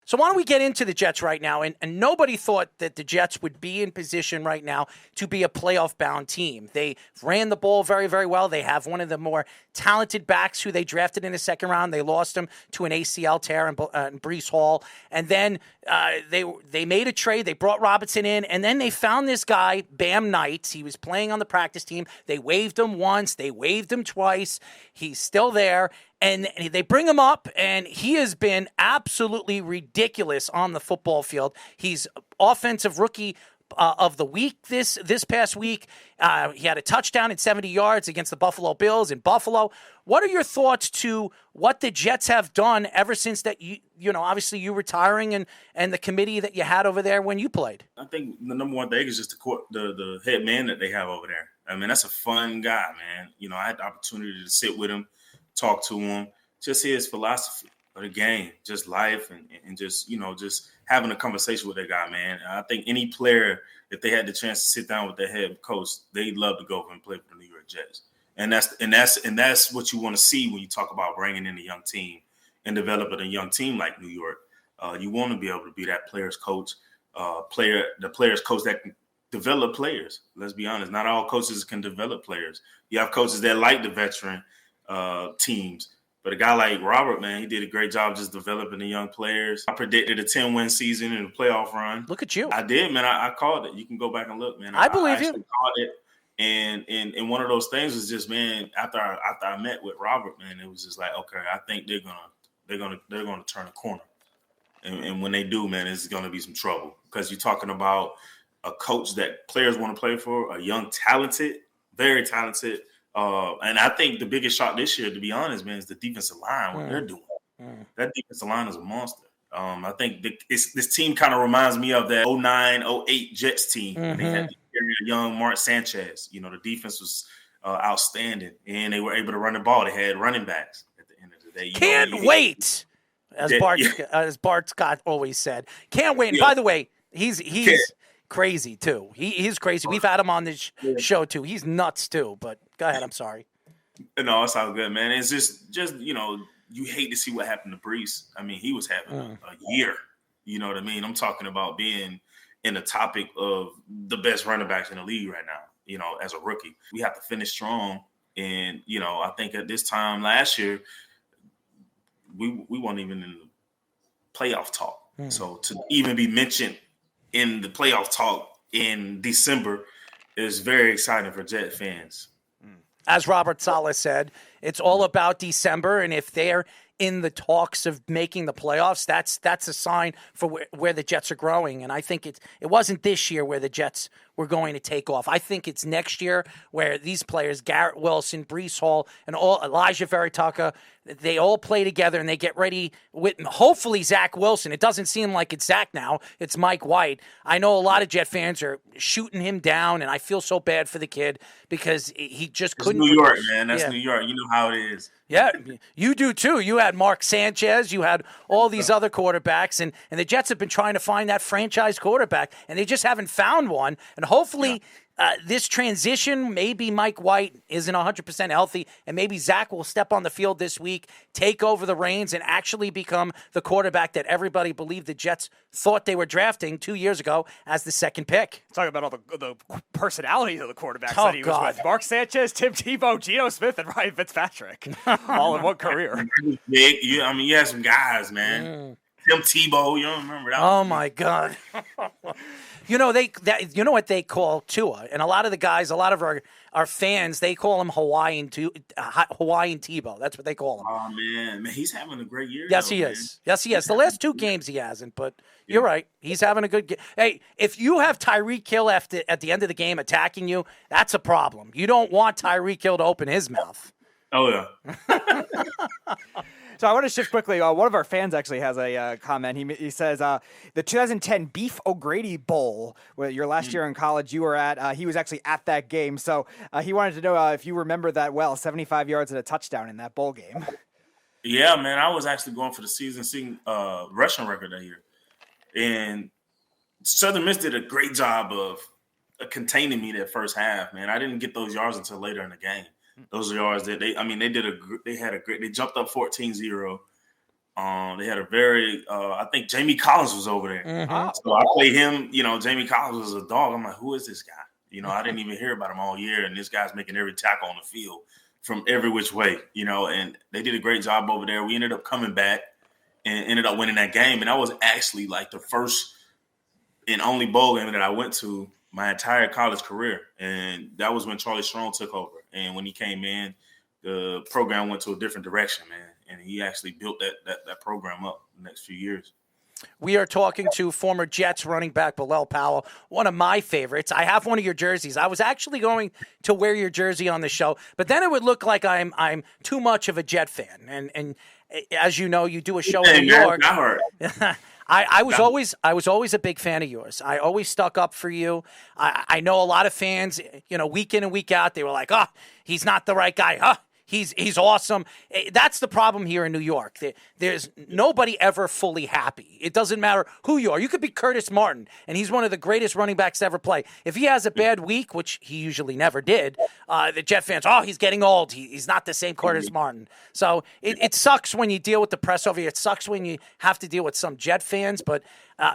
So why don't we get into the Jets right now? And nobody thought that the Jets would be in position right now to be a playoff-bound team. They ran the ball very, very well. They have one of the more talented backs who they drafted in the second round. They lost him to an ACL tear in Breece Hall. And then they made a trade. They brought Robinson in. And then they found this guy, Bam Knight. He was playing on the practice team. They waived him once. They waived him twice. He's still there. And they bring him up, and he has been absolutely ridiculous on the football field. He's offensive rookie of the week this past week. He had a touchdown at 70 yards against the Buffalo Bills in Buffalo. What are your thoughts to what the Jets have done ever since that, obviously you retiring and the committee that you had over there when you played? I think the number one thing is just the head man that they have over there. I mean, that's a fun guy, man. I had the opportunity to sit with him, talk to him, just his philosophy of the game, just life, and just, just having a conversation with that guy, man. I think any player, if they had the chance to sit down with their head coach, they'd love to go over and play for the New York Jets. And that's what you want to see when you talk about bringing in a young team and developing a young team like New York. You want to be able to be that player's coach, the player's coach that can develop players. Let's be honest. Not all coaches can develop players. You have coaches that like the veteran teams. But a guy like Robert, man, he did a great job just developing the young players. I predicted a 10-win season and a playoff run. Look at you. I did, man. I called it. You can go back and look, man. I believe you. Called it. And one of those things was just, man, after I met with Robert, man, it was just like, okay, I think they're gonna turn a corner. And when they do, man, it's gonna be some trouble. Because you're talking about a coach that players want to play for, a young, talented, very talented. And I think the biggest shock this year, to be honest, man, is the defensive line, what they're doing. That defensive line is a monster. I think this team kind of reminds me of that 09-08 Jets team. When they had the young Mark Sanchez. The defense was outstanding, and they were able to run the ball. They had running backs at the end of the day. Can't wait, as Bart Scott always said. Can't wait. And by the way, he's crazy too. He's crazy. We've had him on this show too. He's nuts too. But go ahead. I'm sorry. No, it's all good, man. It's just you hate to see what happened to Breece. I mean, he was having a year. You know what I mean? I'm talking about being in the topic of the best running backs in the league right now. As a rookie, we have to finish strong. And I think at this time last year, we weren't even in the playoff talk. So to even be mentioned in the playoff talk in December is very exciting for Jet fans. As Robert Saleh said, it's all about December, and if they're in the talks of making the playoffs, that's a sign for where the Jets are growing. And I think it wasn't this year where the Jets were going to take off. I think it's next year where these players, Garrett Wilson, Breece Hall, and Elijah Veritaka, they all play together and they get ready with hopefully Zach Wilson. It doesn't seem like it's Zach now. It's Mike White. I know a lot of Jet fans are shooting him down, and I feel so bad for the kid because he just couldn't. It's New York, man. That's New York. You know how it is. Yeah, you do too. You had Mark Sanchez. You had all these other quarterbacks, and the Jets have been trying to find that franchise quarterback, and they just haven't found one. And hopefully this transition, maybe Mike White isn't 100% healthy, and maybe Zach will step on the field this week, take over the reins, and actually become the quarterback that everybody believed the Jets thought they were drafting 2 years ago as the second pick. Talking about all the personalities of the quarterbacks that he was with. Mark Sanchez, Tim Tebow, Geno Smith, and Ryan Fitzpatrick. All in one career. Big. You had some guys, man. Tim Tebow, you don't remember that? Oh, my God. You know what they call Tua, and a lot of the guys, a lot of our fans, they call him Hawaiian Tebow. That's what they call him. Oh man, he's having a great year. Yes, he is. Yes, he is. The last two games he hasn't, but you're right. He's having a good game. Hey, if you have Tyreek Hill at the end of the game attacking you, that's a problem. You don't want Tyreek Hill to open his mouth. Oh yeah. So I want to shift quickly. One of our fans actually has a comment. He says the 2010 Beef O'Grady Bowl, where your last year in college you were at. He was actually at that game, so he wanted to know if you remember that well. 75 yards and a touchdown in that bowl game. Yeah, man. I was actually going for the season rushing record that year, and Southern Miss did a great job of containing me that first half. Man, I didn't get those yards until later in the game. Those yards that they jumped up 14-0. They had a very, I think Jamie Collins was over there. Mm-hmm. So I played him. Jamie Collins was a dog. I'm like, who is this guy? I didn't even hear about him all year, and this guy's making every tackle on the field from every which way. And they did a great job over there. We ended up coming back and ended up winning that game, and that was actually like the first and only bowl game that I went to my entire college career, and that was when Charlie Strong took over. And when he came in, the program went to a different direction, man. And he actually built that program up the next few years. We are talking to former Jets running back Bilal Powell, one of my favorites. I have one of your jerseys. I was actually going to wear your jersey on the show, but then it would look like I'm too much of a Jet fan. And as you know, you do a show in New York. I was always a big fan of yours. I always stuck up for you. I know a lot of fans, week in and week out, they were like, he's not the right guy. He's awesome. That's the problem here in New York. There's nobody ever fully happy. It doesn't matter who you are. You could be Curtis Martin, and he's one of the greatest running backs to ever play. If he has a bad week, which he usually never did, the Jet fans, he's getting old. He's not the same Curtis Martin. So it sucks when you deal with the press over here. It sucks when you have to deal with some Jet fans, but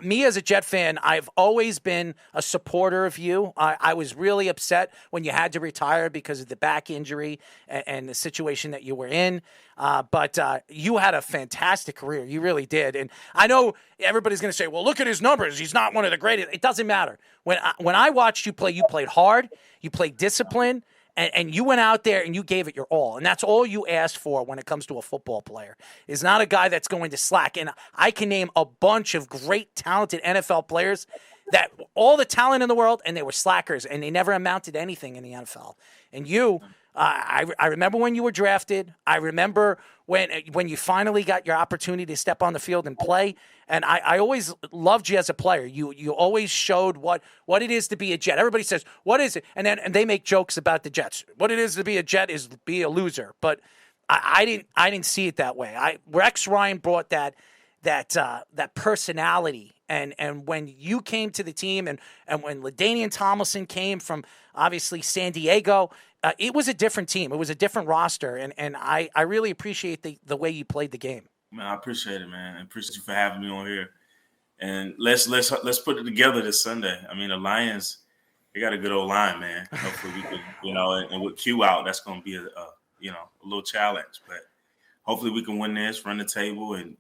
me as a Jet fan, I've always been a supporter of you. I was really upset when you had to retire because of the back injury and the situation that you were in. But you had a fantastic career. You really did. And I know everybody's going to say, well, look at his numbers. He's not one of the greatest. It doesn't matter. When I watched you play, you played hard. You played discipline. And you went out there and you gave it your all. And that's all you asked for when it comes to a football player. Is not a guy that's going to slack. And I can name a bunch of great, talented NFL players that all the talent in the world, and they were slackers, and they never amounted to anything in the NFL. And you, I remember when you were drafted. I remember when you finally got your opportunity to step on the field and play. And I always loved you as a player. You always showed what it is to be a Jet. Everybody says, what is it? And they make jokes about the Jets. What it is to be a Jet is be a loser. But I didn't see it that way. Rex Ryan brought that personality. And when you came to the team and when LaDainian Tomlinson came from obviously San Diego, it was a different team. It was a different roster. And I really appreciate the way you played the game. Man, I appreciate it, man. I appreciate you for having me on here. And let's put it together this Sunday. I mean, the Lions, they got a good old line, man. Hopefully we can, and with Q out, that's going to be a little challenge. But hopefully we can win this, run the table, and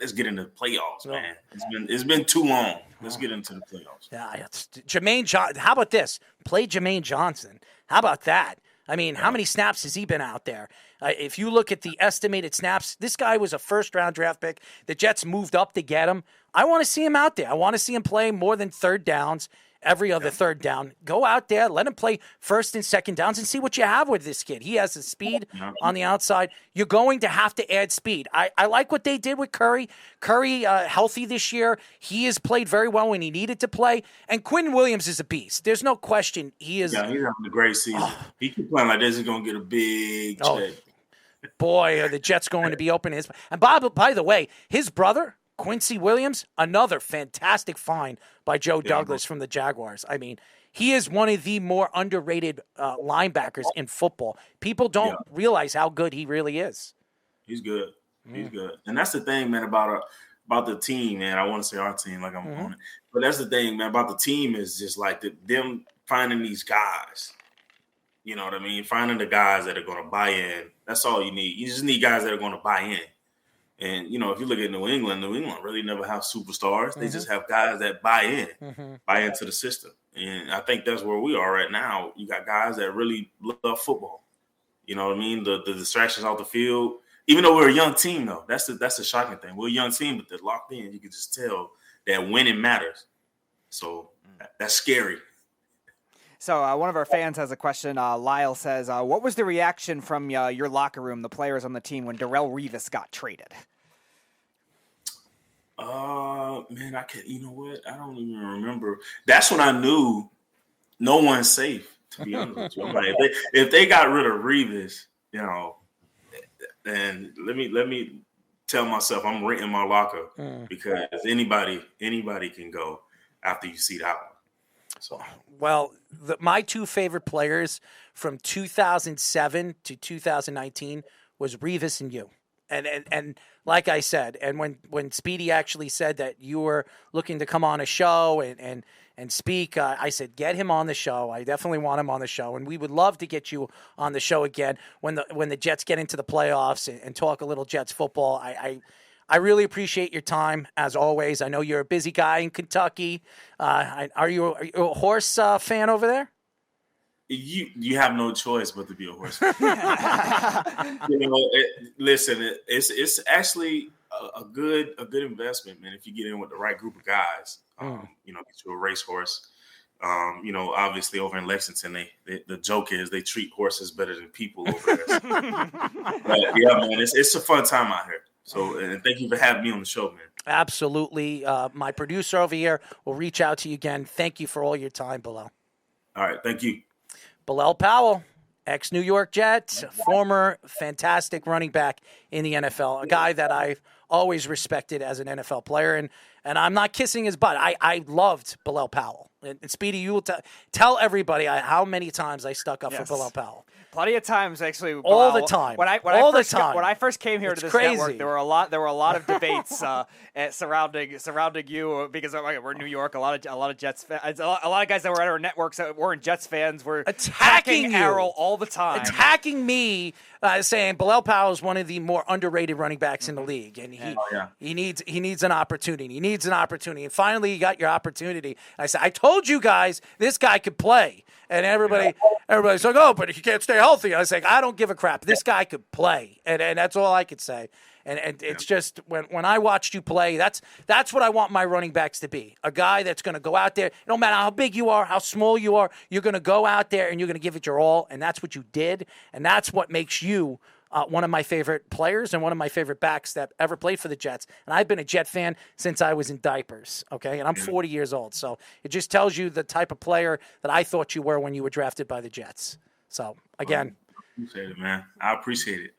let's get into the playoffs, man. It's been too long. Let's get into the playoffs. Yeah, it's Jermaine Johnson. How about this? Play Jermaine Johnson. How about that? I mean, how many snaps has he been out there? If you look at the estimated snaps, this guy was a first-round draft pick. The Jets moved up to get him. I want to see him out there. I want to see him play more than third downs, every other third down. Go out there, let him play first and second downs, and see what you have with this kid. He has the speed on the outside. You're going to have to add speed. I like what they did with Curry. Curry, healthy this year. He has played very well when he needed to play. And Quinn Williams is a beast. There's no question. He is. Yeah, he's having a great season. He keep playing like this, he's going to get a big check. Boy, are the Jets going to be opening his. And by the way, his brother, Quincy Williams, another fantastic find by Joe Douglas from the Jaguars. I mean, he is one of the more underrated linebackers in football. People don't realize how good he really is. He's good. He's good. And that's the thing, man, about the team, man. I want to say our team like I'm on it. But that's the thing, man, about the team is just like them finding these guys. You know what I mean? Finding the guys that are going to buy in. That's all you need. You just need guys that are going to buy in. And, if you look at New England really never have superstars. They just have guys that buy into the system. And I think that's where we are right now. You got guys that really love football. You know what I mean? The distractions off the field. Even though we're a young team, though, that's the shocking thing. We're a young team, but they're locked in. You can just tell that winning matters. So that's scary. So one of our fans has a question. Lyle says, what was the reaction from your locker room, the players on the team, when Darrelle Revis got traded? Man, you know what? I don't even remember. That's when I knew no one's safe, to be honest with you. I'm like, if they got rid of Revis, then let me tell myself I'm renting my locker because anybody can go after you see that one. So. Well, my two favorite players from 2007 to 2019 was Revis and you. And like I said, and when Speedy actually said that you were looking to come on a show and speak, I said, get him on the show. I definitely want him on the show, and we would love to get you on the show again when the Jets get into the playoffs and talk a little Jets football. I really appreciate your time, as always. I know you're a busy guy in Kentucky. Are you a horse fan over there? You have no choice but to be a horse fan. Listen, it's actually a good investment, man. If you get in with the right group of guys, get you a racehorse. Obviously over in Lexington, the joke is they treat horses better than people over there. But yeah, man, it's a fun time out here. So, and thank you for having me on the show, man. Absolutely. My producer over here will reach out to you again. Thank you for all your time, Bilal. All right, thank you. Bilal Powell, ex-New York Jets, former fantastic running back in the NFL, a guy that I've always respected as an NFL player, and I'm not kissing his butt. I loved Bilal Powell. And Speedy, you will tell everybody how many times I stuck up for Bilal Powell. Plenty of times, actually. Bilal, all the time. When I first came here to this network, there were a lot of debates surrounding you because we're in New York. A lot of Jets fans, a lot of guys that were at our networks that weren't Jets fans were attacking you Errol all the time, attacking me, saying Bilal Powell is one of the more underrated running backs in the league, and he needs an opportunity. He needs an opportunity, and finally you got your opportunity. I said, I told you guys this guy could play. And everybody's like, oh, but he can't stay healthy. I was like, I don't give a crap. This guy could play, and that's all I could say. And it's just when I watched you play, that's what I want my running backs to be. A guy that's going to go out there. No matter how big you are, how small you are, you're going to go out there and you're going to give it your all. And that's what you did. And that's what makes you one of my favorite players and one of my favorite backs that ever played for the Jets. And I've been a Jet fan since I was in diapers, okay? And I'm 40 years old. So it just tells you the type of player that I thought you were when you were drafted by the Jets. So, again. I appreciate it, man. I appreciate it.